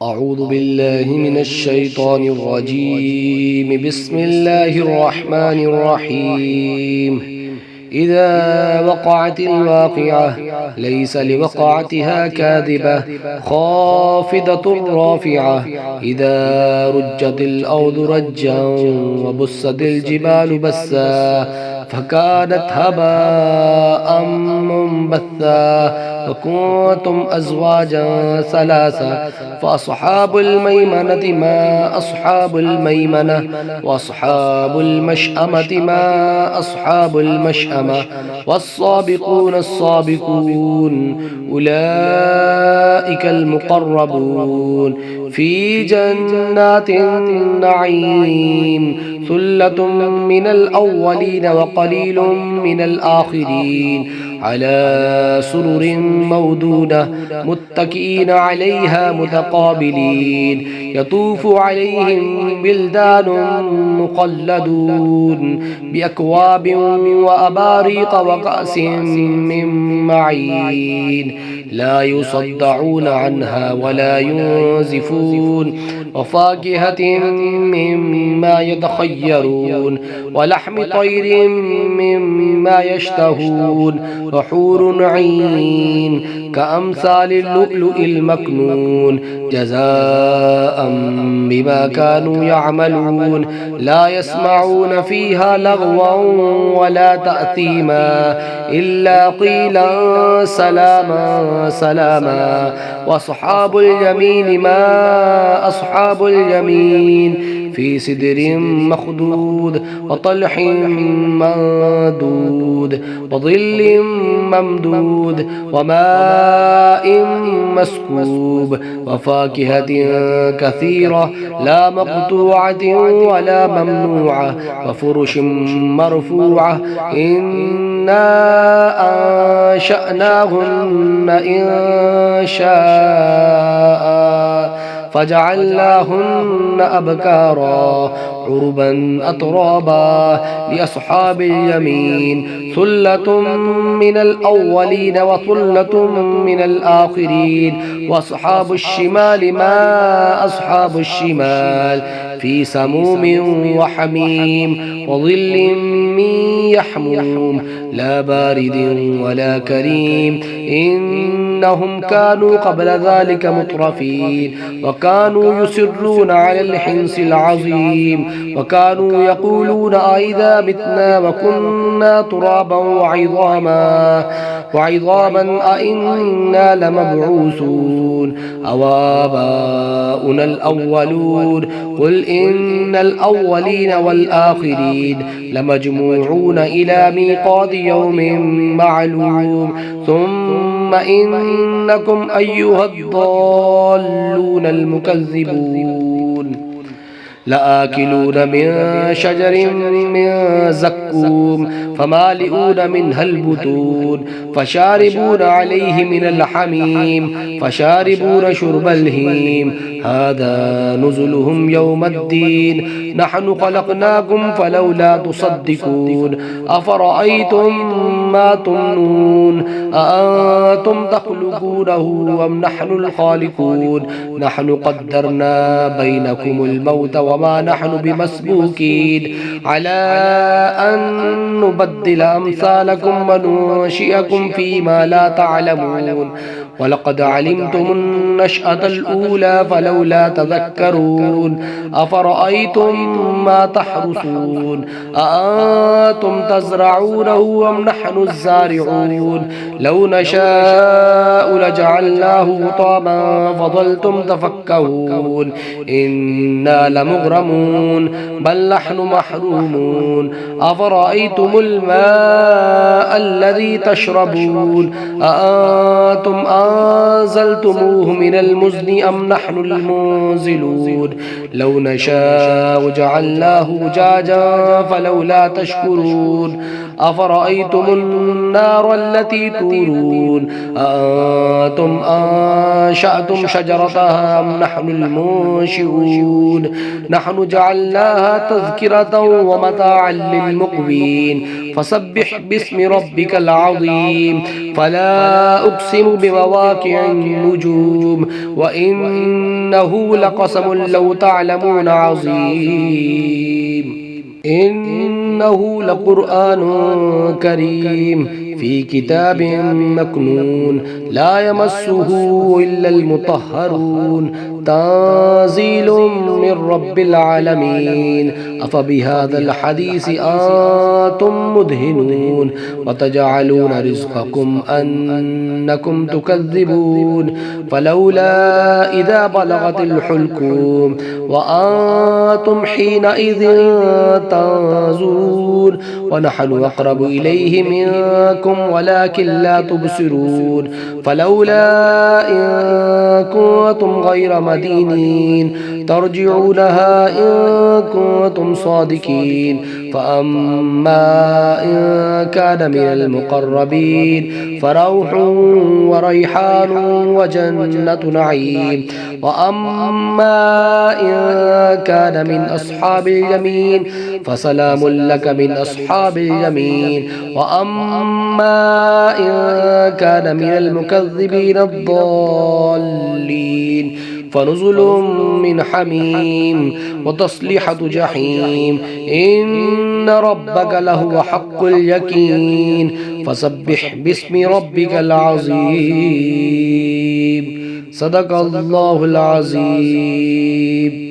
أعوذ بالله من الشيطان الرجيم. بسم الله الرحمن الرحيم. إذا وقعت الواقعة ليس لوقعتها كاذبة خافضة رافعة. إذا رجت الأرض رجا وبست الجبال بسا فكانت هباء منبثا وكنتم أزواجا ثلاثا فأصحاب الميمنة ما أصحاب الميمنة وأصحاب المشأمة ما أصحاب المشأمة والسابقون السابقون أولئك المقربون في جنات النعيم ثلة من الأولين وقليل من الآخرين على سرر مودودة متكئين عليها متقابلين يطوف عليهم بلدان مخلدون بأكواب وأباريق وكأس من معين لا يصدعون عنها ولا ينزفون وفاكهة مما يتخيرون ولحم طير مما يشتهون وحور عين كأمثال اللؤلؤ المكنون جزاء بما كانوا يعملون لا يسمعون فيها لغوا ولا تأثيما إلا قيلا سلاما سلاما وأصحاب اليمين ما أصحاب اليمين في سدر مخضود وطلح منضود وظل ممدود وماء مسكوب وفاكهة كثيرة لا مقطوعة ولا ممنوعة وفرش مرفوعة إنا أنشأناهن إن شاء فجعلناهن أبكارا عربا أترابا لأصحاب اليمين ثلة من الأولين وثلة من الآخرين وأصحاب الشمال ما أصحاب الشمال في سموم وحميم وظل من يحموم لا بارد ولا كريم إنهم كانوا قبل ذلك مترفين وكانوا يصرون على الحنث العظيم وكانوا يقولون أئذا متنا وكنا ترابا وعظاما أئنا لمبعوثون أو آباؤنا الأولون قل إن الأولين والآخرين لمجموعون إلى ميقات يوم معلوم ثم إنكم أيها الضالون المكذبون لآكلون من شجر من زقوم فمالئون منها البطون فشاربون عليه من الحميم فشاربون شرب الهيم هذا نزلهم يوم الدين نحن خلقناكم فلولا تصدقون أفرأيتم ما تمنون أأنتم تخلقونه أم نحن الخالقون نحن قدرنا بينكم الموت وما نحن بمسبوقين على أن نبدل أمثالكم وننشئكم فيما لا تعلمون ولقد علمتم النشأة الأولى فلولا تذكرون أفرأيتم ما تحرثون أأنتم تزرعونه أم نحن الزارعون لو نشاء لجعلناه حطاما فظلتم تفكهون إنا لمغرمون بل نحن محرومون أفرأيتم الماء الذي تشربون أأنتم أنزلتموه من المزن أم نحن المنزلون لو نشاء جعلناه أجاجا فلولا تشكرون أفرأيتم النار التي تورون أأنتم أنشأتم شجرتها أم نحن المنشئون نحن جعلناها تذكرة ومتاعا للمقوين المقوين فسبح باسم ربك العظيم فلا أقسم بمواقع النجوم وإنه لقسم لو تعلمون عظيم إنه لقرآن كريم في كتاب مكنون لا يمسه إلا المطهرون تنزيل من رب العالمين أفبهذا الحديث أنتم مدهنون وتجعلون رزقكم أنكم تكذبون فلولا إذا بلغت الحلقوم وأنتم حينئذ تنظرون ونحن أقرب إليه منكم ولكن لا تبصرون فلولا إن كنتم غير مدينين ترجعونها إن كنتم صادقين فأما إن كان من المقربين فروح وريحان وجنة نعيم وأما إن كان من أصحاب اليمين فسلام لك من أصحاب اليمين وأما إن كان من المكذبين الضالين فنزل من حميم وتصليحة جحيم إن ربك لهو حق اليقين فسبح باسم ربك العظيم صدق الله العظيم.